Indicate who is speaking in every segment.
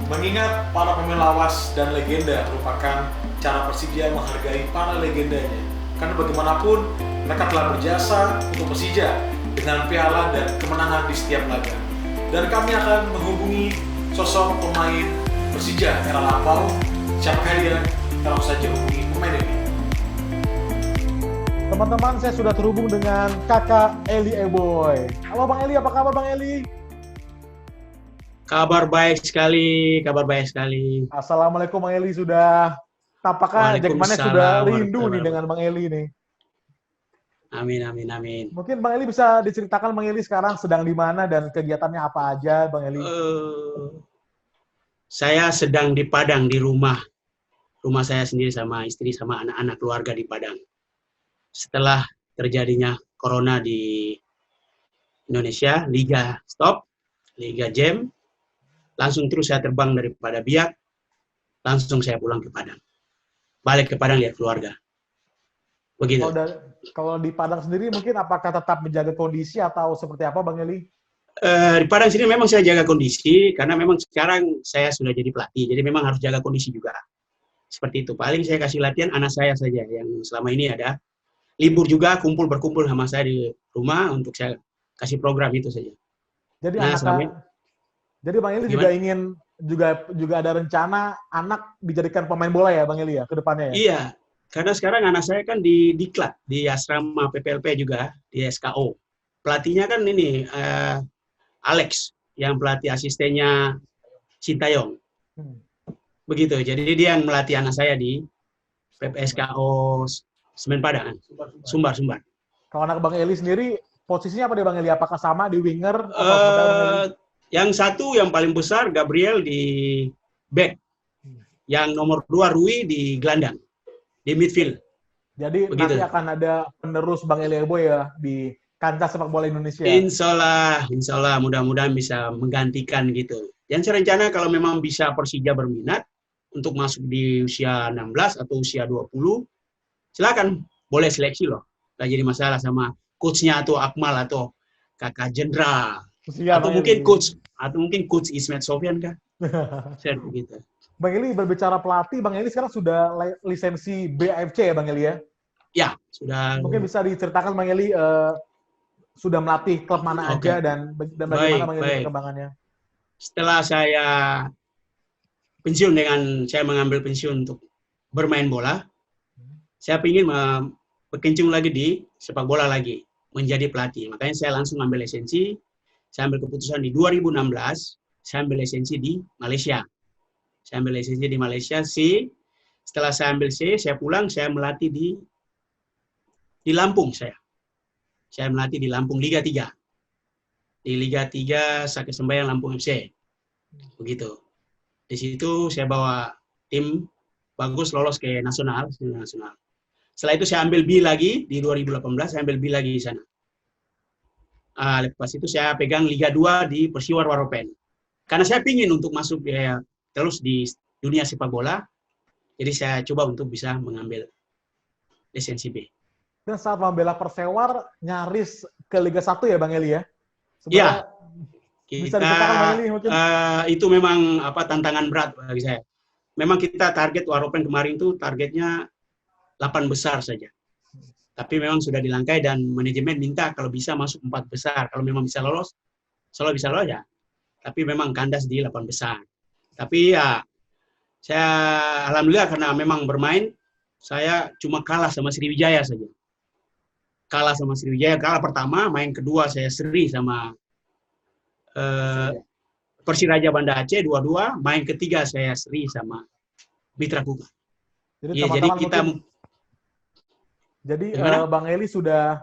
Speaker 1: Mengingat para pemain lawas dan legenda merupakan cara Persija menghargai para legendanya. Karena bagaimanapun mereka telah berjasa untuk Persija dengan piala dan kemenangan di setiap laga. Dan kami akan menghubungi sosok pemain Persija era lampau. Siapakah dia? Kita langsung saja hubungi pemain ini. Teman-teman, saya sudah terhubung dengan kakak Eli Eboy. Halo Bang Eli, apa kabar Bang Eli?
Speaker 2: Kabar baik sekali, kabar baik sekali.
Speaker 1: Assalamualaikum Bang Eli, sudah tampaknya Jackmania sudah rindu nih dengan Bang Eli nih.
Speaker 2: Amin, amin, amin.
Speaker 1: Mungkin Bang Eli bisa diceritakan Bang Eli sekarang sedang di mana dan kegiatannya apa aja Bang Eli?
Speaker 2: Saya sedang di Padang, di rumah saya sendiri sama istri sama anak-anak keluarga di Padang. Setelah terjadinya corona di Indonesia, Liga stop, Liga jam, langsung terus saya terbang daripada Biak, langsung saya pulang ke Padang. Balik ke Padang lihat keluarga. Begitu.
Speaker 1: Kalau di Padang sendiri mungkin apakah tetap menjaga kondisi atau seperti apa Bang Eli?
Speaker 2: Di Padang sini memang saya jaga kondisi, karena memang sekarang saya sudah jadi pelatih, jadi memang harus jaga kondisi juga. Seperti itu. Paling saya kasih latihan anak saya saja, yang selama ini ada libur juga, berkumpul sama saya di rumah untuk saya kasih program itu saja.
Speaker 1: Jadi jadi Bang Eli juga ingin juga ada rencana anak dijadikan pemain bola ya Bang Eli ya ke depannya ya?
Speaker 2: Iya, karena sekarang anak saya kan di diklat, di asrama PPLP juga, di SKO. Pelatihnya kan ini Alex, yang pelatih asistennya Sintayong. Begitu, jadi dia yang melatih anak saya di PPSKO Semen Padang, Sumbar.
Speaker 1: Kalau anak Bang Eli sendiri, posisinya apa deh Bang Eli? Apakah sama di winger?
Speaker 2: Yang satu yang paling besar Gabriel di back, yang nomor 2 Rui di gelandang, di midfield.
Speaker 1: Jadi begitu. Nanti akan ada penerus Bang Eli Eboy ya di kancah sepak bola Indonesia.
Speaker 2: Insya Allah mudah-mudahan bisa menggantikan gitu. Dan saya rencana kalau memang bisa Persija berminat untuk masuk di usia 16 atau usia 20, silakan, boleh seleksi loh. Nggak jadi masalah sama coachnya atau Akmal atau kakak jenderal. Atau mungkin coach Ismet Sofyan kah? Saya begitu.
Speaker 1: Bang Eli berbicara pelatih, Bang Eli sekarang sudah lisensi BAFC ya Bang Eli ya?
Speaker 2: Ya, sudah.
Speaker 1: Mungkin bisa diceritakan Bang Eli sudah melatih klub mana aja dan bagaimana Bang Eli perkembangannya?
Speaker 2: Setelah saya mengambil pensiun untuk bermain bola, saya ingin berkecimpung lagi di sepak bola lagi, menjadi pelatih. Makanya saya langsung ambil lisensi. Saya ambil keputusan di 2016, saya ambil lisensi di Malaysia. Saya ambil lisensi di Malaysia C. Setelah saya ambil C, saya pulang, saya melatih di Lampung saya. Saya melatih di Lampung Liga 3. Di Liga 3 Sakit Sembayang Lampung FC. Begitu. Di situ saya bawa tim bagus lolos ke nasional. Setelah itu saya ambil B lagi di 2018, saya ambil B lagi di sana. Lepas itu saya pegang Liga 2 di Persiwa Waropen. Karena saya ingin untuk masuk terus di dunia sepak bola, jadi saya coba untuk bisa mengambil lisensi B.
Speaker 1: Dan saat membela Persewar, nyaris ke Liga 1 ya Bang Eli ya?
Speaker 2: Iya.
Speaker 1: Bisa dikatakan Bang Eli mungkin?
Speaker 2: Itu memang tantangan berat bagi saya. Memang kita target Waropen kemarin itu targetnya 8 besar saja. Tapi memang sudah dilangkai dan manajemen minta kalau bisa masuk 4 besar. Kalau memang bisa lolos, selalu bisa lolos ya. Tapi memang kandas di 8 besar. Tapi ya, saya alhamdulillah karena memang bermain, saya cuma kalah sama Sriwijaya saja. Kalah sama Sriwijaya, kalah pertama, main kedua saya seri sama Persiraja Banda Aceh 2-2, main ketiga saya seri sama Mitra Kukar.
Speaker 1: Jadi Bang Eli sudah,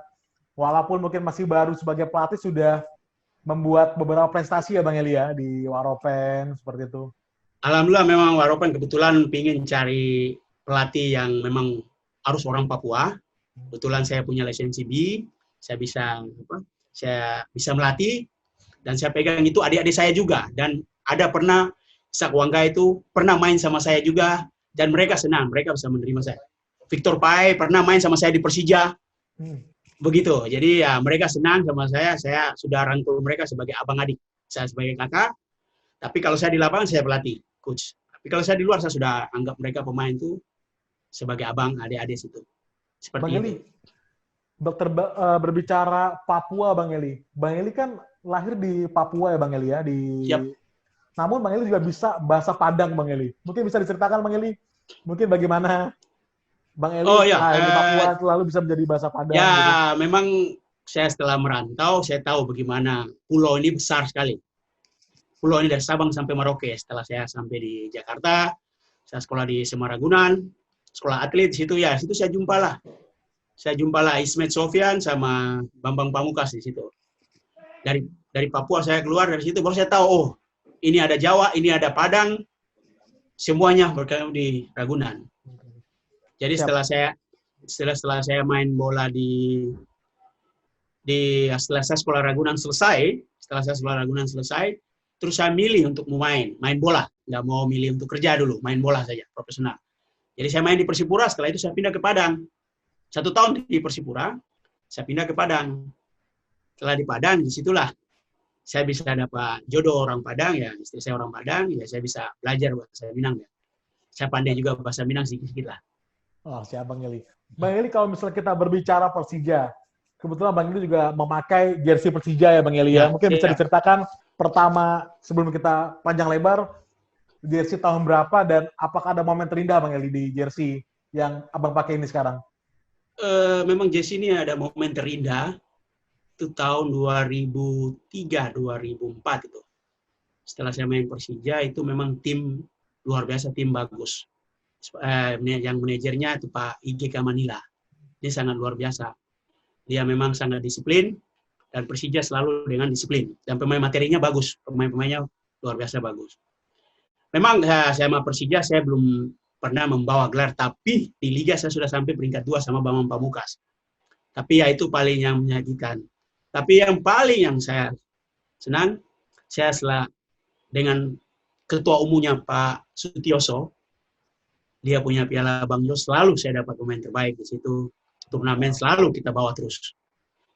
Speaker 1: walaupun mungkin masih baru sebagai pelatih, sudah membuat beberapa prestasi ya Bang Eli ya, di Waropen, seperti itu.
Speaker 2: Alhamdulillah memang Waropen kebetulan ingin cari pelatih yang memang harus orang Papua. Kebetulan saya punya lisensi B, saya bisa melatih, dan saya pegang itu adik-adik saya juga. Dan ada pernah, Isak Wangga itu pernah main sama saya juga, dan mereka senang, mereka bisa menerima saya. Victor Pai pernah main sama saya di Persija. Begitu. Jadi ya mereka senang sama saya sudah rangkul mereka sebagai abang adik. Saya sebagai kakak, tapi kalau saya di lapangan saya pelatih. coach. Tapi kalau saya di luar, saya sudah anggap mereka pemain itu sebagai abang, adik-adik situ. Seperti
Speaker 3: Bang
Speaker 2: itu.
Speaker 3: Eli, berbicara Papua, Bang Eli. Bang Eli kan lahir di Papua ya, Bang Eli ya.
Speaker 2: Siap.
Speaker 3: Namun Bang Eli juga bisa bahasa Padang, Bang Eli. Mungkin bisa diceritakan, Bang Eli, mungkin bagaimana Bang Eli di Papua selalu bisa menjadi bahasa Padang.
Speaker 2: Ya,
Speaker 3: gitu.
Speaker 2: memang saya setelah merantau, saya tahu bagaimana pulau ini besar sekali. Pulau ini dari Sabang sampai Merauke. Setelah saya sampai di Jakarta, saya sekolah di Semaragunan, sekolah atlet di situ ya. Situ saya jumpalah. Saya jumpalah Ismet Sofyan sama Bambang Pamungkas di situ. Dari Papua saya keluar dari situ, baru saya tahu, oh ini ada Jawa, ini ada Padang, semuanya berkaitan di Ragunan. Jadi setelah saya main bola setelah saya sekolah Ragunan selesai, terus saya milih untuk main bola, nggak mau milih untuk kerja dulu, main bola saja, profesional. Jadi saya main di Persipura, setelah itu saya pindah ke Padang. 1 tahun di Persipura, saya pindah ke Padang. Setelah di Padang, disitulah saya bisa dapat jodoh orang Padang, ya istri saya orang Padang, ya saya bisa belajar bahasa Minang. Ya. Saya pandai juga bahasa Minang sedikit-sedikit lah.
Speaker 3: Oh, siap Bang Eli. Bang Eli, kalau misalnya kita berbicara Persija, kebetulan Bang Eli juga memakai jersey Persija ya Bang Eli ya. Mungkin bisa diceritakan pertama sebelum kita panjang lebar, jersey tahun berapa dan apakah ada momen terindah Bang Eli di jersey yang Abang pakai ini sekarang?
Speaker 2: Memang jersey ini ada momen terindah. Itu tahun 2003-2004 itu. Setelah saya main Persija, itu memang tim luar biasa, tim bagus. Yang manajernya itu Pak IGK Manila. Dia sangat luar biasa. Dia memang sangat disiplin, dan Persija selalu dengan disiplin. Dan pemain materinya bagus, pemain-pemainnya luar biasa bagus. Memang saya sama Persija, saya belum pernah membawa gelar, tapi di Liga saya sudah sampai peringkat 2 sama Bambang Pamungkas. Tapi ya itu paling yang menyakitkan. Tapi yang paling yang saya senang, saya setelah dengan ketua umumnya Pak Sutioso, dia punya piala Bang Yos, selalu saya dapat pemain terbaik di situ. Turnamen selalu kita bawa terus.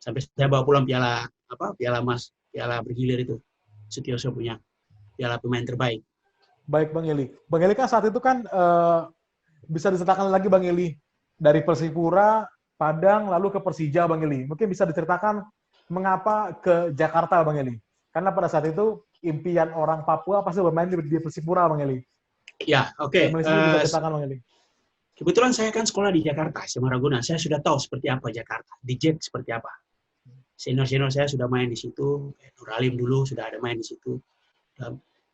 Speaker 2: Sampai saya bawa pulang piala emas, piala bergilir itu. Sutioso punya piala pemain terbaik.
Speaker 3: Baik Bang Eli. Bang Eli kan saat itu kan bisa diceritakan lagi Bang Eli dari Persipura, Padang, lalu ke Persija Bang Eli. Mungkin bisa diceritakan mengapa ke Jakarta Bang Eli? Karena pada saat itu impian orang Papua pasti bermain di Persipura Bang Eli.
Speaker 2: Ya, oke.
Speaker 3: Bisa ceritakan Bang Eli.
Speaker 2: Kebetulan saya kan sekolah di Jakarta, Semaragunan. Saya sudah tahu seperti apa Jakarta, di Jack seperti apa. Senior-senior saya sudah main di situ, Nur Alim dulu sudah ada main di situ.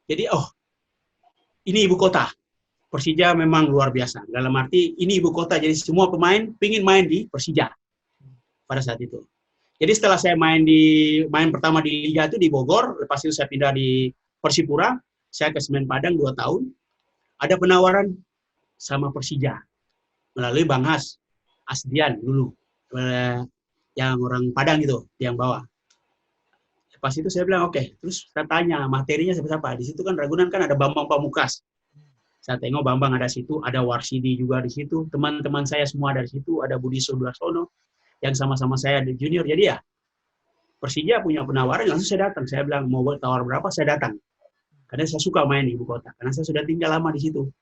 Speaker 2: Jadi, ini ibu kota. Persija memang luar biasa. Dalam arti, ini ibu kota, jadi semua pemain pingin main di Persija pada saat itu. Jadi setelah saya main pertama di Liga itu di Bogor, lepas itu saya pindah di Persipura, saya ke Semen Padang 2 tahun. Ada penawaran sama Persija melalui Bang Asdian dulu, yang orang Padang itu, yang bawa. Pas itu saya bilang oke. Terus saya tanya materinya siapa? Di situ kan Ragunan kan ada Bambang Pamungkas. Saya tengok Bambang ada situ, ada Warsidi juga di situ, teman-teman saya semua dari situ, ada Budi Sudarsono yang sama-sama saya di junior. Jadi ya Persija punya penawaran, langsung saya datang. Saya bilang mau tawar berapa, saya datang. Karena saya suka main di ibu kota, karena saya sudah tinggal lama di situ.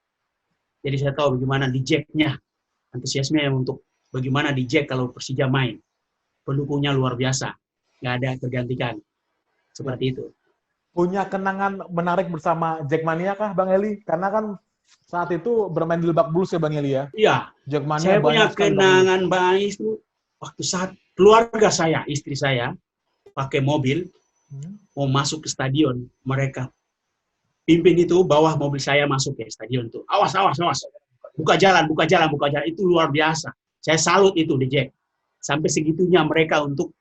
Speaker 2: Jadi saya tahu bagaimana di Jack-nya, antusiasme untuk bagaimana di Jack kalau Persija main. Pendukungnya luar biasa, nggak ada tergantikan. Seperti itu.
Speaker 3: Punya kenangan menarik bersama Jackmania kah Bang Eli? Karena kan saat itu bermain di Lebak Bulus ya Bang Eli ya?
Speaker 2: Iya.
Speaker 3: Jackmania
Speaker 2: saya punya kenangan baik itu waktu saat keluarga saya, istri saya, pakai mobil, mau masuk ke stadion, mereka pimpin itu bawah mobil saya masuk ke stadion tuh. Awas. Buka jalan. Itu luar biasa. Saya salut itu di Jack. Sampai segitunya mereka untuk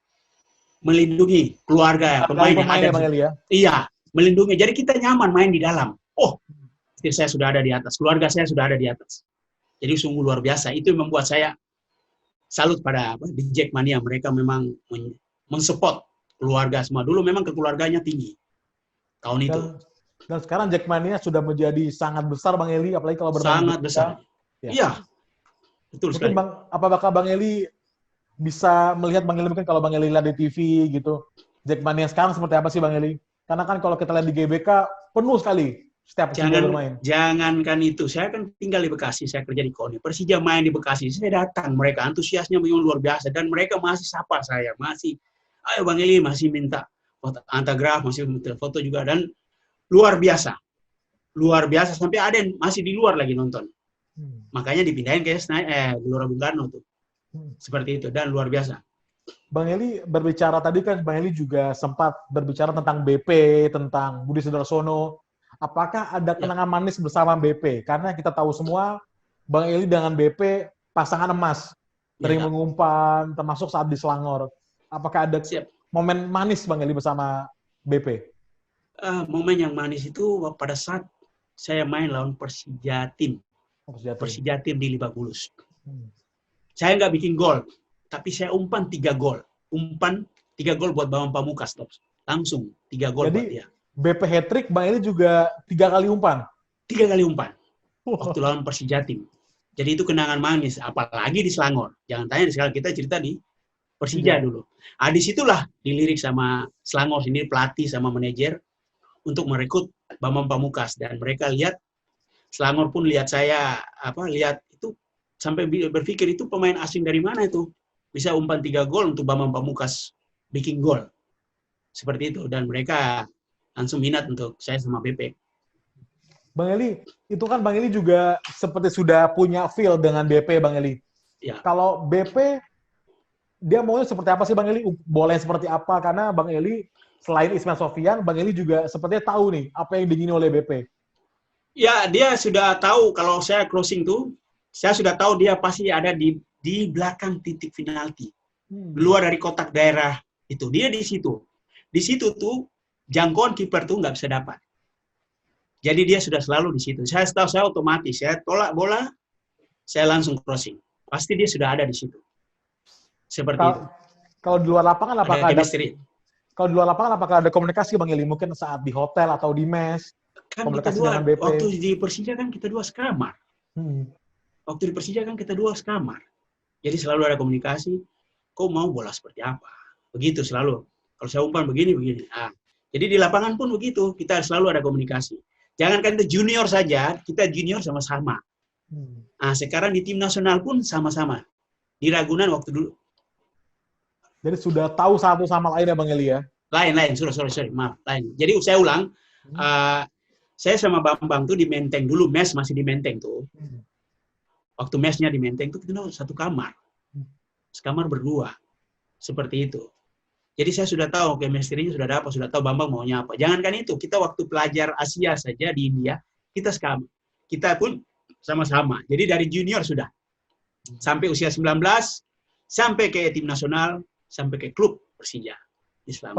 Speaker 2: melindungi keluarga pemain yang ada.
Speaker 3: Bang Eli ya?
Speaker 2: Iya, melindungi. Jadi kita nyaman main di dalam. Oh, istri saya sudah ada di atas, keluarga saya sudah ada di atas. Jadi sungguh luar biasa. Itu yang membuat saya salut pada di Jackmania. Mereka memang mensupport keluarga semua. Dulu memang kekeluarganya tinggi tahun itu.
Speaker 3: Dan sekarang Jackmania sudah menjadi sangat besar Bang Eli, apalagi kalau bermain
Speaker 2: sangat besar. Iya. Betul
Speaker 3: mungkin
Speaker 2: sekali.
Speaker 3: Apakah Bang Eli bisa melihat Bang Eli mungkin kalau Bang Eli lihat di TV gitu, Jackmania sekarang seperti apa sih Bang Eli? Karena kan kalau kita lihat di GBK penuh sekali setiap Persija bermain?
Speaker 2: Jangankan itu, saya kan tinggal di Bekasi, saya kerja di KONI. Persija main di Bekasi, saya datang, mereka antusiasnya memang luar biasa, dan mereka masih sapa saya, masih, ayo Bang Eli, masih minta foto, autograf, masih minta foto juga, dan luar biasa, sampai ada yang masih di luar lagi nonton. Makanya dipindahin ke Gelora Bung Karno tuh, seperti itu, dan luar biasa.
Speaker 3: Bang Eli berbicara tadi kan, Bang Eli juga sempat berbicara tentang BP, tentang Budi Sudarsono. Apakah ada kenangan manis bersama BP? Karena kita tahu semua Bang Eli dengan BP pasangan emas, sering mengumpan, termasuk saat di Selangor. Apakah ada momen manis Bang Eli bersama BP?
Speaker 2: Momen yang manis itu pada saat saya main lawan Persija Tim di Lebak Bulus. Saya nggak bikin gol, tapi saya umpan 3 gol. Umpan 3 gol buat Bambang Pamungkas, langsung 3 gol buat dia.
Speaker 3: BP hat-trick, Bang Eli juga 3 kali umpan?
Speaker 2: 3 kali umpan. Waktu lawan Persija Tim. Jadi itu kenangan manis, apalagi di Selangor. Jangan tanya, sekarang kita cerita di Persija dulu. Disitulah dilirik sama Selangor sendiri, pelatih sama manajer, untuk merekrut Bambang Pamungkas. Dan mereka lihat, Selangor pun lihat saya, lihat itu, sampai berpikir itu pemain asing dari mana itu. Bisa umpan 3 gol untuk Bambang Pamungkas bikin gol. Seperti itu. Dan mereka langsung minat untuk saya sama BP.
Speaker 3: Bang Eli, itu kan Bang Eli juga seperti sudah punya feel dengan BP, Bang Eli.
Speaker 2: Ya.
Speaker 3: Kalau BP, dia maunya seperti apa sih Bang Eli? Boleh seperti apa? Karena Bang Eli, selain Ismail Sofyan, Bang Eli juga sepertinya tahu nih, apa yang diingini oleh BP.
Speaker 2: Ya, dia sudah tahu kalau saya crossing tuh, saya sudah tahu dia pasti ada di belakang titik penalti. Luar dari kotak daerah itu. Dia di situ. Di situ tuh, jangkauan kiper tuh nggak bisa dapat. Jadi dia sudah selalu di situ. Saya tahu, saya otomatis, saya tolak bola, saya langsung crossing. Pasti dia sudah ada di situ. Seperti itu.
Speaker 3: Kalau di luar lapangan apakah ada
Speaker 2: chemistry?
Speaker 3: Kalau di luar lapangan apakah ada komunikasi Bang Eli? Mungkin saat di hotel atau di mes,
Speaker 2: Kan
Speaker 3: komunikasi
Speaker 2: kita
Speaker 3: dengan BP.
Speaker 2: waktu di Persija kan kita 2 sekamar. Waktu di Persija kan kita 2 sekamar. Jadi selalu ada komunikasi, kau mau bola seperti apa? Begitu selalu. Kalau saya umpan begini. Jadi di lapangan pun begitu, kita selalu ada komunikasi. Jangankan itu junior saja, kita junior sama-sama. Sekarang di tim nasional pun sama-sama. Di Ragunan waktu dulu.
Speaker 3: Jadi sudah tahu satu sama lain ya Bang Eli ya?
Speaker 2: Lain, sorry, maaf, lain. Jadi saya ulang, saya sama Bambang tuh di Menteng dulu, mes masih di Menteng tuh. Waktu mesnya di Menteng tuh kita satu kamar. Sekamar berdua. Seperti itu. Jadi saya sudah tahu chemistry-nya sudah dapat, sudah tahu Bambang maunya apa. Jangankan itu, kita waktu pelajar Asia saja di India, kita sekamar. Kita pun sama-sama. Jadi dari junior sudah. Sampai usia 19, sampai ke tim nasional, sampai ke klub Persija. Islam.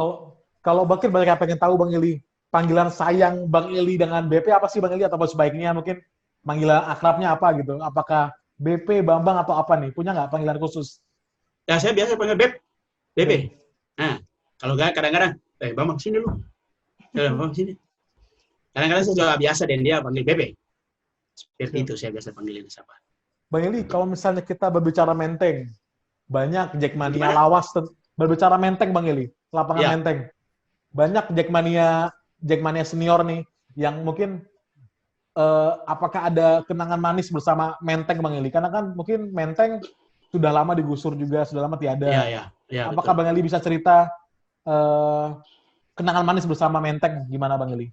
Speaker 3: Kalau Bakir banyak yang pengen tahu Bang Eli, panggilan sayang Bang Eli dengan BP apa sih Bang Eli? Atau sebaiknya mungkin panggilan akrabnya apa gitu? Apakah BP, Bambang atau apa nih? Punya nggak panggilan khusus?
Speaker 2: Ya saya biasa panggil BP. Nah, kalau nggak kadang-kadang, Bambang sini lu. Bambang sini. Kadang-kadang saya juga biasa dan dia panggil BP. Seperti itu saya biasa panggilin siapa.
Speaker 3: Bang Eli, kalau misalnya kita berbicara Menteng, banyak Jackmania lawas berbicara Menteng Bang Eli, lapangan Menteng. Banyak Jackmania senior nih yang mungkin apakah ada kenangan manis bersama Menteng Bang Eli? Karena kan mungkin Menteng sudah lama digusur juga, sudah lama tiada.
Speaker 2: Ya,
Speaker 3: apakah
Speaker 2: betul.
Speaker 3: Bang Eli bisa cerita kenangan manis bersama Menteng gimana Bang Eli?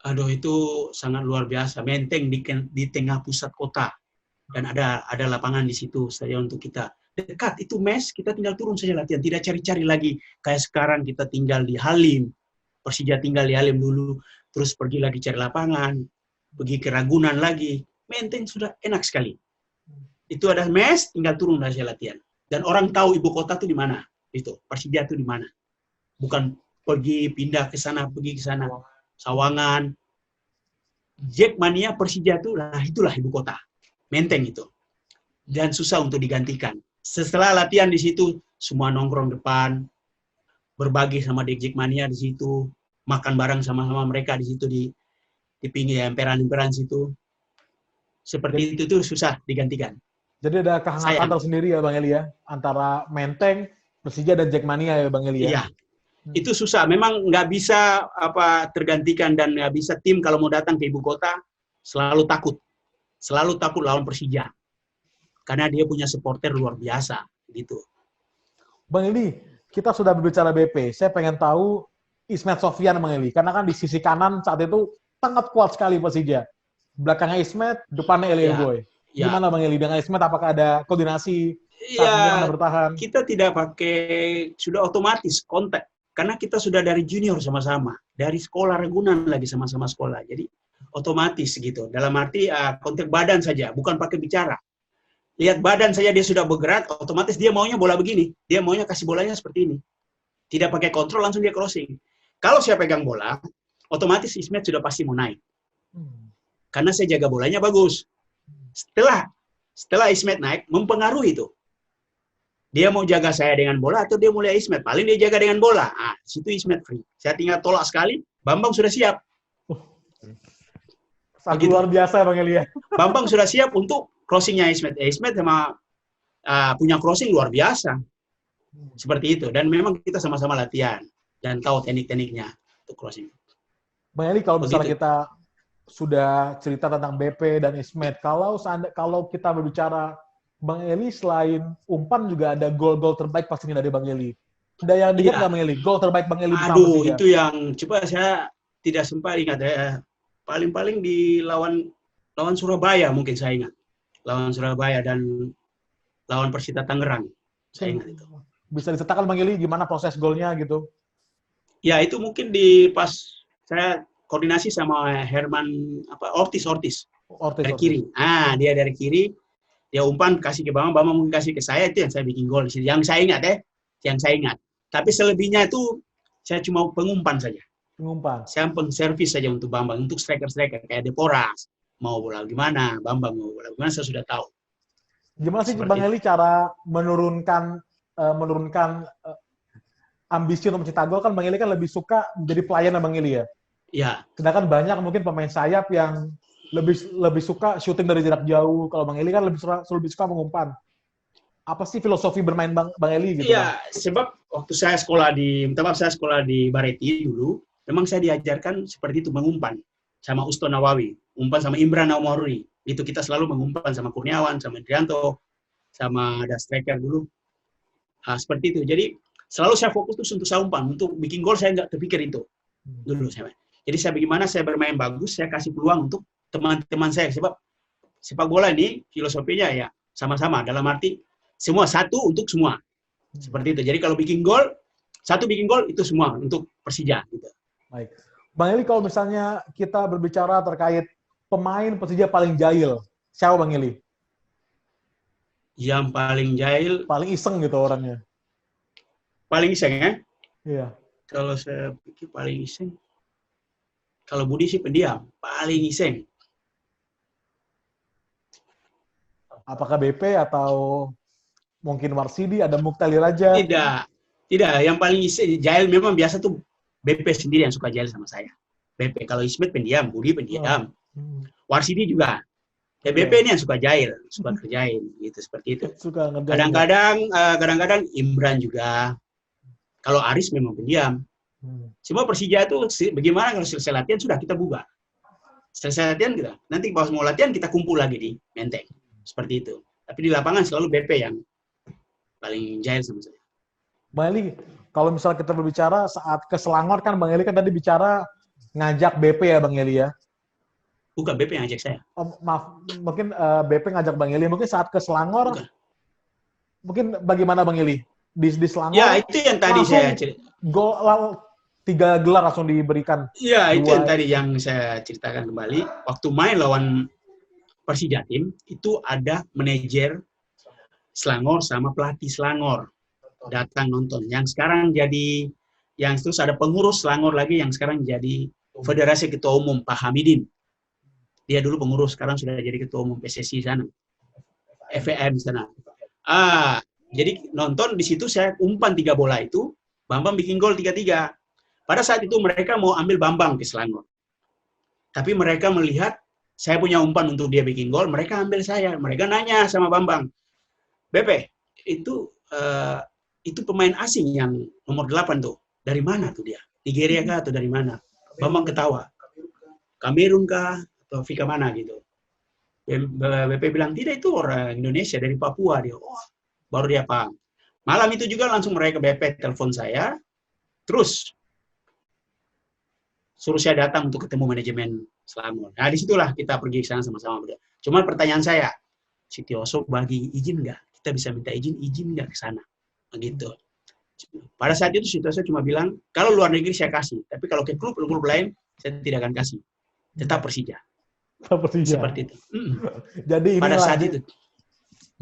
Speaker 2: Aduh, itu sangat luar biasa. Menteng di tengah pusat kota. Dan ada lapangan di situ saja untuk kita. Dekat, itu mes, kita tinggal turun saja latihan. Tidak cari-cari lagi. Kayak sekarang kita tinggal di Halim. Persija tinggal di Halim dulu. Terus pergi lagi cari lapangan. Pergi ke Ragunan lagi. Menteng sudah enak sekali. Itu ada mes, tinggal turun saja latihan. Dan orang tahu ibu kota itu di mana. Itu, Persija itu di mana. Bukan pergi pindah ke sana, pergi ke sana. Sawangan. Jackmania Persija itulah ibu kota. Menteng itu. Dan susah untuk digantikan. Setelah latihan di situ, semua nongkrong depan, berbagi sama Jackmania di situ, makan bareng sama mereka di situ di pinggir emperan situ. Seperti itu tuh susah digantikan.
Speaker 3: Jadi ada kehangatan tersendiri ya Bang Eli ya, antara Menteng, Persija dan Jackmania ya Bang Eli ya.
Speaker 2: Iya. Itu susah. Memang nggak bisa tergantikan, dan nggak bisa tim kalau mau datang ke ibu kota selalu takut lawan Persija karena dia punya supporter luar biasa gitu.
Speaker 3: Bang Eli, kita sudah berbicara BP. Saya pengen tahu Ismet Sofyan, Bang Eli. Karena kan di sisi kanan saat itu sangat kuat sekali Persija. Belakangnya Ismet, depannya Eli Boy.
Speaker 2: Ya.
Speaker 3: Gimana Bang Eli dengan Ismet? Apakah ada koordinasi saat menyerang dan bertahan?
Speaker 2: Kita tidak pakai, sudah otomatis kontak. Karena kita sudah dari junior sama-sama. Dari sekolah Ragunan lagi sama-sama sekolah. Jadi otomatis gitu. Dalam arti kontak badan saja, bukan pakai bicara. Lihat badan saja dia sudah bergerak, otomatis dia maunya bola begini. Dia maunya kasih bolanya seperti ini. Tidak pakai kontrol, langsung dia crossing. Kalau saya pegang bola, otomatis Ismet sudah pasti mau naik. Karena saya jaga bolanya bagus. Setelah Ismet naik, mempengaruhi itu. Dia mau jaga saya dengan bola atau dia mulai Ismet. Paling dia jaga dengan bola. Situ Ismet free. Saya tinggal tolak sekali, Bambang sudah siap.
Speaker 3: Sangat luar biasa Bang Eli ya.
Speaker 2: Bambang sudah siap untuk crossingnya Ismet. Ismet sama punya crossing luar biasa. Seperti itu. Dan memang kita sama-sama latihan. Dan tahu teknik-tekniknya untuk crossing.
Speaker 3: Bang Eli, kalau misalnya kita sudah cerita tentang BP dan Ismet, kalau kita berbicara Bang Eli, selain umpan juga ada gol-gol terbaik pastinya dari Bang Eli. Ada yang diingat nggak Bang Eli? Gol terbaik Bang Eli bersama Persija?
Speaker 2: Itu yang coba saya tidak sempat ingat ya. Paling-paling di lawan Surabaya mungkin saya ingat. Lawan Surabaya dan lawan Persita Tangerang. Saya ingat itu.
Speaker 3: Bisa diceritakan Bang Eli gimana proses golnya gitu?
Speaker 2: Ya itu mungkin pas saya koordinasi sama Herman Ortiz dari kiri. Dia dari kiri. Dia umpan kasih ke Bambang mungkin kasih ke saya, itu yang saya bikin gol. Yang saya ingat Tapi selebihnya itu saya cuma pengumpan saja. Saya pengservis saja untuk Bambang, untuk striker-striker kayak Deporas mau bola gimana, Bambang mau bola gimana, saya sudah tahu.
Speaker 3: Gimana sih Bang Eli cara menurunkan ambisi untuk mencetak gol? Kan Bang Eli kan lebih suka menjadi pelayan Bang Eli ya.
Speaker 2: Iya.
Speaker 3: Sedangkan banyak mungkin pemain sayap yang lebih suka syuting dari jarak jauh. Kalau Bang Eli kan lebih suka mengumpan. Apa sih filosofi bermain Bang Eli gitu?
Speaker 2: Iya, sebab waktu saya sekolah di Bareti dulu, memang saya diajarkan seperti itu, mengumpan sama Usto Nawawi, umpan sama Imran Nawawi. Itu kita selalu mengumpan sama Kurniawan, sama Indrianto, sama ada striker dulu. Seperti itu. Jadi selalu saya fokus tuh untuk saya umpan, untuk bikin gol saya nggak terpikir itu dulu saya. Jadi saya bagaimana saya bermain bagus, saya kasih peluang untuk teman-teman saya, sebab sepak bola ini filosofinya ya sama-sama, dalam arti semua satu untuk semua. Seperti itu. Jadi kalau satu bikin gol itu semua untuk Persija gitu.
Speaker 3: Baik. Bang Eli, kalau misalnya kita berbicara terkait pemain Persija paling jahil, siapa Bang Eli?
Speaker 2: Yang paling jahil,
Speaker 3: paling iseng gitu orangnya.
Speaker 2: Paling iseng ya?
Speaker 3: Iya.
Speaker 2: Kalau saya pikir paling iseng, kalau Budi sih pendiam, paling iseng.
Speaker 3: Apakah BP atau mungkin Warsidi, ada Mukhtar Raja?
Speaker 2: Tidak. Yang paling jahil memang biasa tuh BP sendiri yang suka jahil sama saya. BP. Kalau Ismet pendiam, Budi pendiam. Warsidi juga. Ya BP ini yang suka jahil, suka kerjain gitu, seperti itu. Kadang-kadang Imran juga. Kalau Aris memang pendiam. Semua Persija itu bagaimana kalau selesai latihan sudah kita bubar. Selesai latihan kita. Nanti pas mau latihan kita kumpul lagi di Menteng. Seperti itu. Tapi di lapangan selalu BP yang paling jahil sama saya.
Speaker 3: Bang Eli, kalau misalnya kita berbicara saat ke Selangor kan Bang Eli kan tadi bicara ngajak BP ya Bang Eli ya?
Speaker 2: Bukan BP yang ngajak saya.
Speaker 3: Maaf, mungkin BP ngajak Bang Eli. Mungkin saat ke Selangor, mungkin bagaimana Bang Eli? Di Selangor?
Speaker 2: Ya, itu yang tadi saya cerita.
Speaker 3: Gol 3 gelar langsung diberikan.
Speaker 2: Iya, itu yang tadi yang saya ceritakan kembali. Waktu main lawan Persija Tim, itu ada manajer Selangor sama pelatih Selangor datang nonton. Yang sekarang terus ada pengurus Selangor lagi yang sekarang jadi Federasi Ketua Umum, Pak Hamidin. Dia dulu pengurus, sekarang sudah jadi Ketua Umum PSSI sana. FVM sana. Jadi nonton di situ saya umpan 3 bola itu, Bambang bikin gol 3-3. Pada saat itu mereka mau ambil Bambang ke Selangor. Tapi mereka melihat saya punya umpan untuk dia bikin gol, mereka ambil saya. Mereka nanya sama Bambang, BP, itu pemain asing yang nomor 8 tuh, Dari mana tuh dia? Nigeria kah atau dari mana? Bambang ketawa. Kamerun kah atau Afrika mana gitu. BP bilang tidak, itu orang Indonesia dari Papua dia. Oh, baru dia paham. Malam itu juga langsung mereka BP telepon saya, terus suruh saya datang untuk ketemu manajemen Selangor. Nah disitulah kita pergi ke sana sama-sama. Cuma pertanyaan saya, Sitioso bagi izin nggak? Kita bisa minta izin nggak ke sana? Begitu. Pada saat itu Sitioso cuma bilang, kalau luar negeri saya kasih, tapi kalau ke klub lain saya tidak akan kasih. Tetap Persija. Seperti itu.
Speaker 3: Jadi
Speaker 2: pada saat itu.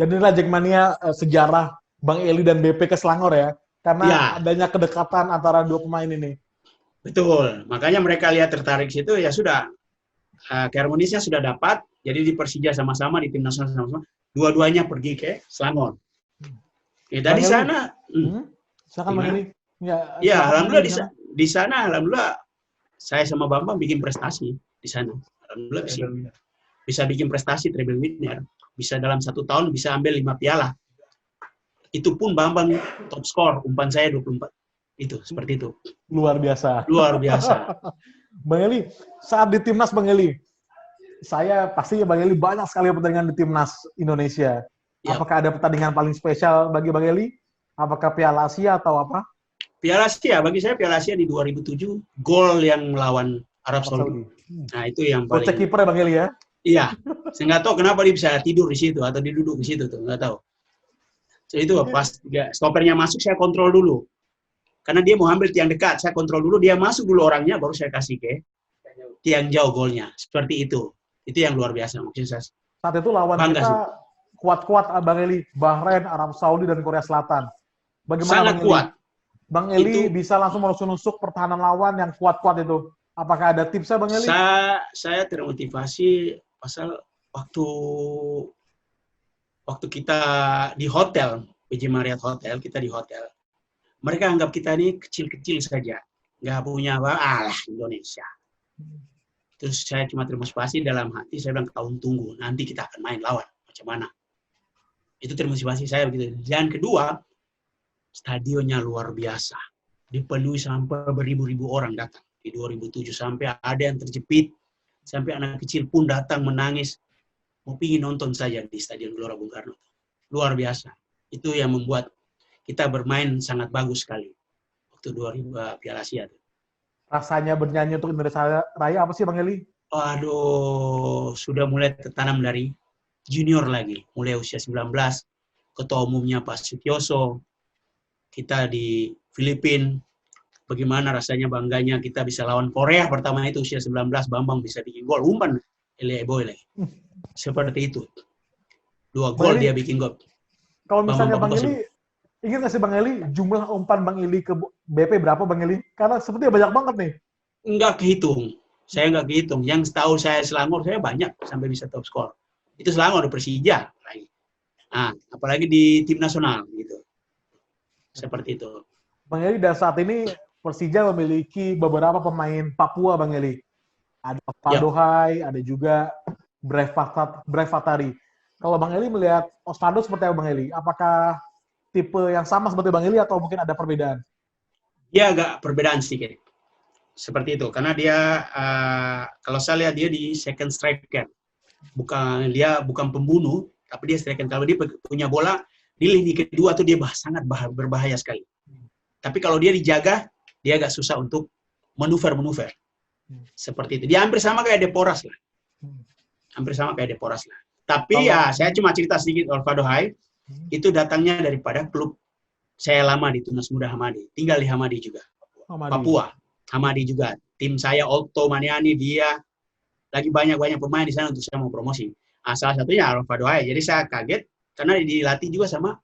Speaker 3: Jadi inilah Jackmania sejarah Bang Eli dan BP ke Selangor ya. Karena adanya kedekatan antara dua pemain ini.
Speaker 2: Betul. Makanya mereka lihat tertarik situ, ya sudah. Keharmonisnya sudah dapat. Jadi di Persija sama-sama, di tim nasional sama-sama. Dua-duanya pergi ke Selangor. Kita di sana.
Speaker 3: Silakan Bang Eli.
Speaker 2: Ya, alhamdulillah di sana, alhamdulillah saya sama Bambang bikin prestasi di sana. Alhamdulillah bisa bikin prestasi treble winner. Bisa dalam 1 tahun bisa ambil 5 piala. Itu pun Bambang top skor, umpan saya 24. Itu, seperti itu.
Speaker 3: Luar biasa.
Speaker 2: Luar biasa.
Speaker 3: Bang Eli, saat di Timnas Bang Eli, saya pasti Bang Eli banyak sekali pertandingan di Timnas Indonesia. Ya. Apakah ada pertandingan paling spesial bagi Bang Eli? Apakah Piala Asia atau apa?
Speaker 2: Piala Asia, bagi saya Piala Asia di 2007, gol yang melawan Arab Saudi. Nah, itu yang paling...
Speaker 3: Cek kiper ya Bang Eli ya?
Speaker 2: Iya. Saya nggak tahu kenapa dia bisa tidur di situ atau dia duduk di situ tuh, nggak tahu. So, itu pas stopernya masuk, saya kontrol dulu. Karena dia mau ambil tiang dekat, saya kontrol dulu, dia masuk dulu orangnya, baru saya kasih ke tiang jauh golnya. Seperti itu. Itu yang luar biasa. Maksudnya saya
Speaker 3: saat itu lawan kita kuat-kuat Bang Eli, Bahrain, Arab Saudi, dan Korea Selatan. Bagaimana
Speaker 2: sangat
Speaker 3: Bang Eli?
Speaker 2: kuat.
Speaker 3: Bang Eli bisa langsung menusuk pertahanan lawan yang kuat-kuat itu. Apakah ada tipsnya Bang Eli?
Speaker 2: Saya termotivasi pasal waktu kita di hotel, PJ Marriott Hotel, kita di hotel. Mereka anggap kita ini kecil-kecil saja. Nggak punya apa, Indonesia. Terus saya cuma termotivasi dalam hati, saya bilang, kau tunggu, nanti kita akan main lawan. Macam mana? Itu termotivasi saya begitu. Dan kedua, stadionnya luar biasa. Dipenuhi sampai beribu-ribu orang datang. Di 2007 sampai ada yang terjepit. Sampai anak kecil pun datang menangis. Mau pingin nonton saja di Stadion Gelora Bung Karno. Luar biasa. Itu yang membuat kita bermain sangat bagus sekali. Waktu 2000 Piala Asia.
Speaker 3: Rasanya bernyanyi untuk Indonesia Raya apa sih Bang Eli?
Speaker 2: Aduh, sudah mulai tertanam dari junior lagi. Mulai usia 19. Ketua umumnya Pak Sutioso. Kita di Filipina. Bagaimana rasanya bangganya kita bisa lawan Korea pertama itu usia 19, Bambang bisa bikin gol, umpan Elie Boy lagi. Seperti itu. 2 gol dia bikin gol.
Speaker 3: Kalau misalnya Bang Eli, ingat nggak sih Bang Eli, jumlah umpan Bang Eli ke BP berapa Bang Eli? Karena sepertinya banyak banget nih.
Speaker 2: Enggak kehitung. Saya enggak kehitung. Yang tahu saya Selangor, saya banyak sampai bisa top skor. Itu Selangor di Persija lagi. Nah, apalagi di tim nasional gitu. Seperti itu.
Speaker 3: Bang Eli, dan saat ini Persija memiliki beberapa pemain Papua, Bang Eli. Ada Padohai, ada juga Brevatari. Kalau Bang Eli melihat Osvaldo seperti apa, Bang Eli? Apakah tipe yang sama seperti Bang Eli atau mungkin ada perbedaan?
Speaker 2: Dia agak perbedaan sedikit. Seperti itu. Karena dia, kalau saya lihat dia di second striker. Dia bukan pembunuh, tapi dia striker. Kalau dia punya bola, di lini kedua tuh dia sangat berbahaya sekali. Tapi kalau dia dijaga, dia agak susah untuk manuver. Seperti itu. Dia hampir sama kayak Deporas lah. Tapi saya cuma cerita sedikit Osvaldo Hai. Itu datangnya daripada klub saya lama di Tunas Muda Hamadi. Tinggal di Hamadi juga. Papua. Hamadi juga. Tim saya Otto Maniani, dia lagi banyak pemain di sana untuk saya mau promosi. Salah satunya Osvaldo Hai. Jadi saya kaget karena dilatih juga sama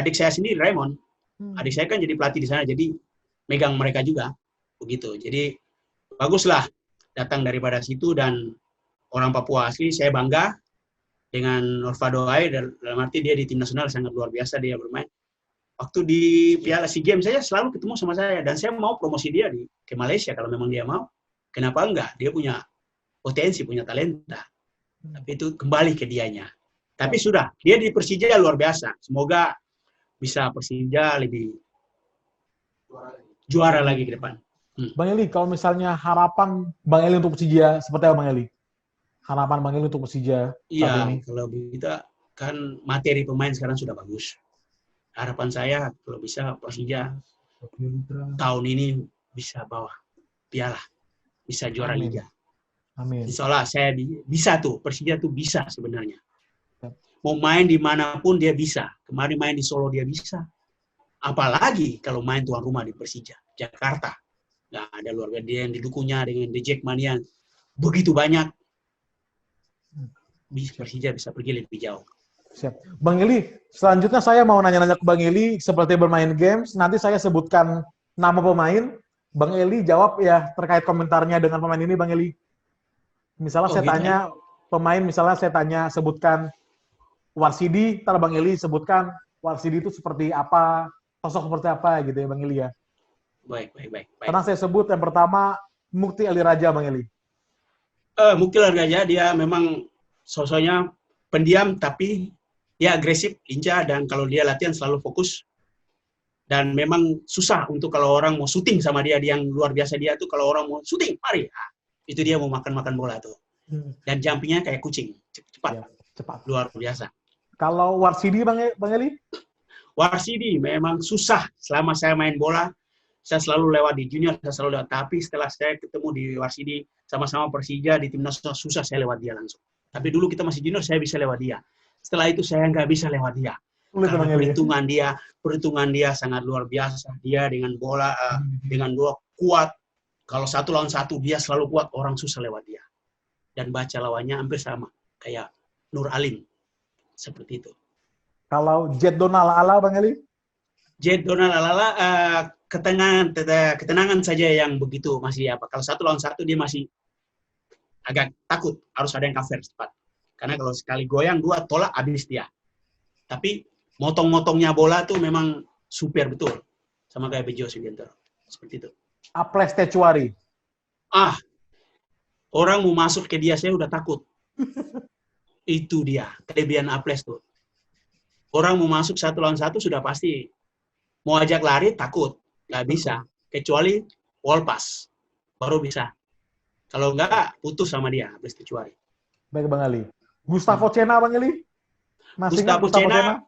Speaker 2: adik saya sendiri, Raymond. Adik saya kan jadi pelatih di sana, jadi megang mereka juga. Begitu. Jadi baguslah datang daripada situ dan orang Papua asli, saya bangga dengan Osvaldo Hai, dalam arti dia di tim nasional sangat luar biasa dia bermain. Waktu di Piala SEA Games saya selalu ketemu sama saya dan saya mau promosi dia ke Malaysia kalau memang dia mau. Kenapa enggak? Dia punya potensi, punya talenta. Tapi itu kembali ke dianya. Tapi sudah, dia di Persija luar biasa. Semoga bisa Persija lebih juara lagi ke depan.
Speaker 3: Bang Eli, kalau misalnya harapan Bang Eli untuk Persija seperti apa Bang Eli? Harapan Bang Eli untuk Persija saat
Speaker 2: Iya,
Speaker 3: ini?
Speaker 2: kalau kita kan materi pemain sekarang sudah bagus. Harapan saya kalau bisa Persija tahun ini bisa bawa piala, bisa juara
Speaker 3: Amin.
Speaker 2: liga.
Speaker 3: Amin.
Speaker 2: Insya Allah saya bisa tuh, Persija tuh bisa sebenarnya.
Speaker 3: Yap.
Speaker 2: Mau main dimanapun dia bisa. Kemarin main di Solo dia bisa. Apalagi kalau main tuan rumah di Persija, Jakarta. Nggak ada luar biasa, dia yang didukungnya dengan The Jackmania begitu banyak. Persija bisa pergi lebih jauh.
Speaker 3: Siap. Bang Eli, selanjutnya saya mau nanya-nanya ke Bang Eli seperti bermain games. Nanti saya sebutkan nama pemain. Bang Eli jawab ya terkait komentarnya dengan pemain ini, Bang Eli. Misalnya saya
Speaker 2: gitu
Speaker 3: tanya pemain, misalnya saya tanya sebutkan Warsidi, ntar Bang Eli sebutkan Warsidi itu seperti apa, sosok seperti apa gitu ya Bang Eli ya.
Speaker 2: Baik.
Speaker 3: Karena saya sebut yang pertama Mukti Ali Raja, Bang Eli.
Speaker 2: Mukti Raja dia memang sosoknya pendiam tapi dia agresif, lincah, dan kalau dia latihan selalu fokus. Dan memang susah untuk kalau orang mau syuting sama dia yang luar biasa dia tuh kalau orang mau syuting, mari. Itu dia mau makan bola tuh. Dan jumpingnya kayak kucing, cepat.
Speaker 3: Ya, cepat.
Speaker 2: Luar biasa.
Speaker 3: Kalau Warsidi, Bang Eli?
Speaker 2: Warsidi memang susah. Selama saya main bola, saya selalu lewat di junior, saya selalu lewat. Tapi setelah saya ketemu di Warsidi, sama-sama Persija, di timnas susah saya lewat dia langsung. Tapi dulu kita masih junior, saya bisa lewat dia. Setelah itu saya nggak bisa lewat dia. Karena perhitungan dia sangat luar biasa. Dia dengan bola, dengan bola kuat. Kalau 1 lawan 1, dia selalu kuat, orang susah lewat dia. Dan baca lawannya hampir sama. Kayak Nur Alim. Seperti itu.
Speaker 3: Kalau Jet Donal Ala, Bang Eli?
Speaker 2: Jet Donal Ala, ketenangan saja yang begitu masih apa. Kalau 1 lawan 1 dia masih agak takut. Harus ada yang cover cepat. Karena kalau sekali goyang 2 tolak habis dia. Tapi motong-motongnya bola tuh memang super betul. Sama kayak Bejo Sugiantoro. Seperti itu.
Speaker 3: Aples Tecuari.
Speaker 2: Orang mau masuk ke dia saya udah takut. Itu dia kelebihan Aples tuh. Orang mau masuk 1 lawan 1 sudah pasti mau ajak lari takut, nggak bisa. Kecuali wall pass baru bisa. Kalau nggak putus sama dia Aples Tecuari.
Speaker 3: Baik Bang Ali. Gustavo Cena, Bang Eli? Masih
Speaker 2: Gustavo Cena?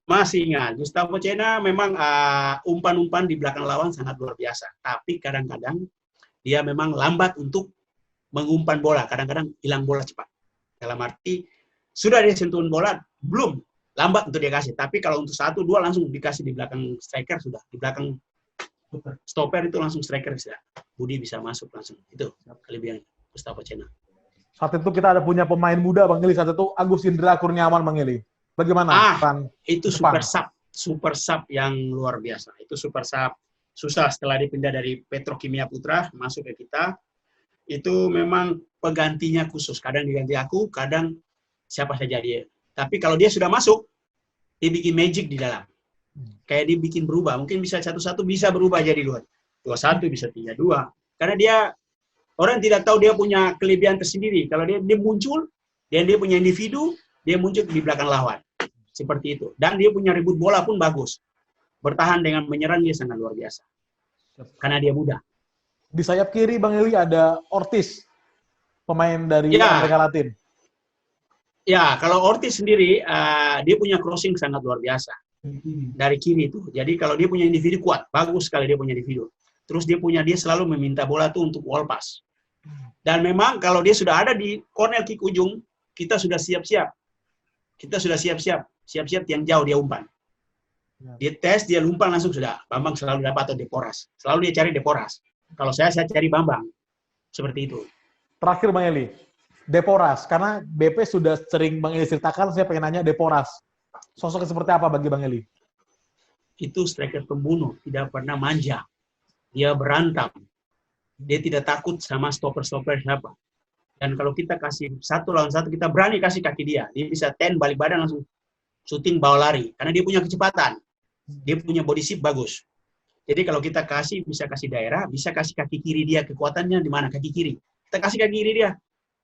Speaker 2: Masih ingat. Gustavo Cena memang umpan-umpan di belakang lawan sangat luar biasa. Tapi kadang-kadang dia memang lambat untuk mengumpan bola. Kadang-kadang hilang bola cepat. Dalam arti, sudah dia sentuhan bola, belum. Lambat untuk dia kasih. Tapi kalau untuk 1, 2 langsung dikasih di belakang striker sudah. Di belakang stopper itu langsung striker sudah. Budi bisa masuk langsung. Itu kelebihan Gustavo Cena.
Speaker 3: Saat itu kita ada punya pemain muda, Bang Eli. Saat itu Agus Indra Kurniawan, Bang Eli. Bagaimana?
Speaker 2: Itu super sub yang luar biasa. Itu super sub. Susah setelah dipindah dari Petrokimia Putra, masuk ke kita. Itu memang penggantinya khusus. Kadang diganti aku, kadang siapa saja dia. Tapi kalau dia sudah masuk, dia bikin magic di dalam. Kayak dia bikin berubah. Mungkin bisa 1-1 bisa berubah jadi 2-1, bisa 3-2. Karena dia orang tidak tahu dia punya kelebihan tersendiri. Kalau dia muncul, dan dia punya individu, dia muncul di belakang lawan. Seperti itu. Dan dia punya rebut bola pun bagus. Bertahan dengan menyerang dia sangat luar biasa. Karena dia muda.
Speaker 3: Di sayap kiri, Bang Eli, ada Ortiz. Pemain dari Amerika Latin.
Speaker 2: Ya, kalau Ortiz sendiri, dia punya crossing sangat luar biasa. Dari kiri itu. Jadi kalau dia punya individu kuat. Bagus sekali dia punya individu. Terus dia selalu meminta bola tuh untuk wall pass. Dan memang kalau dia sudah ada di corner kick ujung, kita sudah siap-siap. Siap-siap yang jauh dia umpan. Dia tes, dia umpan langsung sudah. Bambang selalu dapat atau Deporas. Selalu dia cari Deporas. Kalau saya cari Bambang. Seperti itu.
Speaker 3: Terakhir Bang Eli, Deporas. Karena BP sudah sering Bang Eli ceritakan, saya pengen nanya Deporas. Sosoknya seperti apa bagi Bang Eli?
Speaker 2: Itu striker pembunuh. Tidak pernah manja. Dia berantam. Dia tidak takut sama stopper-stopper siapa. Dan kalau kita kasih 1 lawan 1, kita berani kasih kaki dia. Dia bisa balik badan langsung syuting bawa lari. Karena dia punya kecepatan. Dia punya body shape bagus. Jadi kalau kita bisa kasih daerah, bisa kasih kaki kiri dia. Kekuatannya di mana? Kaki kiri. Kita kasih kaki kiri dia.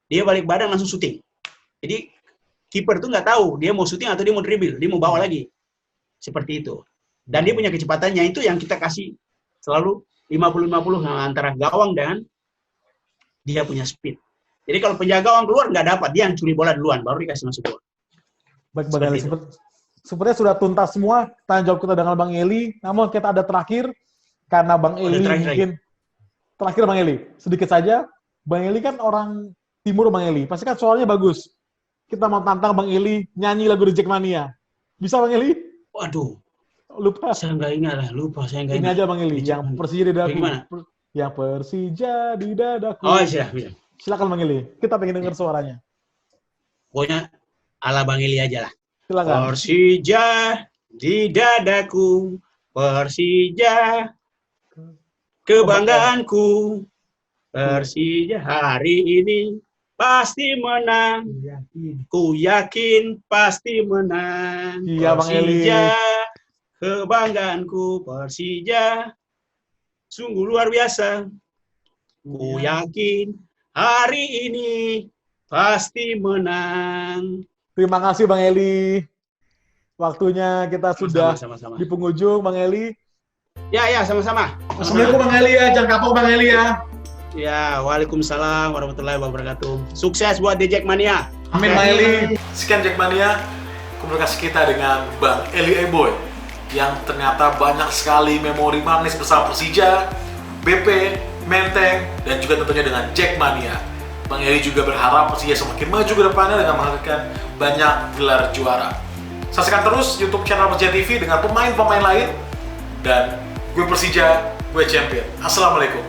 Speaker 2: Dia balik badan langsung syuting. Jadi kiper tuh nggak tahu dia mau syuting atau dia mau dribble. Dia mau bawa lagi. Seperti itu. Dan dia punya kecepatannya. Itu yang kita kasih selalu 50-50 antara gawang dan dia punya speed. Jadi kalau penjaga gawang keluar nggak dapat, dia yang curi bola duluan, baru dikasih masuk gol.
Speaker 3: Baik Bang Eli, sepertinya sudah tuntas semua tanya jawab kita dengan Bang Eli. Namun kita ada terakhir, karena Bang Eli mungkin terakhir Bang Eli, sedikit saja. Bang Eli kan orang timur Bang Eli, pasti kan suaranya bagus. Kita mau tantang Bang Eli nyanyi lagu The Jackmania. Bisa Bang Eli?
Speaker 2: Waduh,
Speaker 3: lupa.
Speaker 2: Saya nggak ingat lah, lupa saya nggak ingat.
Speaker 3: Ini aja Bang Eli, yang Persija di dadaku.
Speaker 2: Gimana?
Speaker 3: Yang Persija di dadaku.
Speaker 2: Oh iya.
Speaker 3: Silakan Bang Eli, kita pengen dengar suaranya.
Speaker 2: Pokoknya ala Bang Eli aja lah.
Speaker 3: Silakan.
Speaker 2: Persija di dadaku, Persija kebanggaanku, Persija hari ini pasti menang. Ku yakin pasti menang.
Speaker 3: Iya Bang Eli.
Speaker 2: Persija kebanggaanku, Persija sungguh luar biasa. Ku yakin hari ini pasti menang.
Speaker 3: Terima kasih Bang Eli. Waktunya kita sudah
Speaker 2: sama-sama.
Speaker 3: Di penghujung Bang Eli.
Speaker 2: Ya, sama-sama.
Speaker 3: Assalamualaikum Bang Eli ya, jangan kapok Bang Eli ya.
Speaker 2: Ya, waalaikumsalam warahmatullahi wabarakatuh. Sukses buat The Jackmania.
Speaker 3: Amin Bang Eli.
Speaker 1: Sekian Jackmania, komunikasi kita dengan Bang Eli Eboy yang ternyata banyak sekali memori manis bersama Persija, BP, Menteng, dan juga tentunya dengan Jackmania. Bang Eli juga berharap Persija semakin maju ke depannya dengan menghadirkan banyak gelar juara. Saksikan terus YouTube channel Persija TV dengan pemain-pemain lain. Dan gue Persija, gue champion. Assalamualaikum.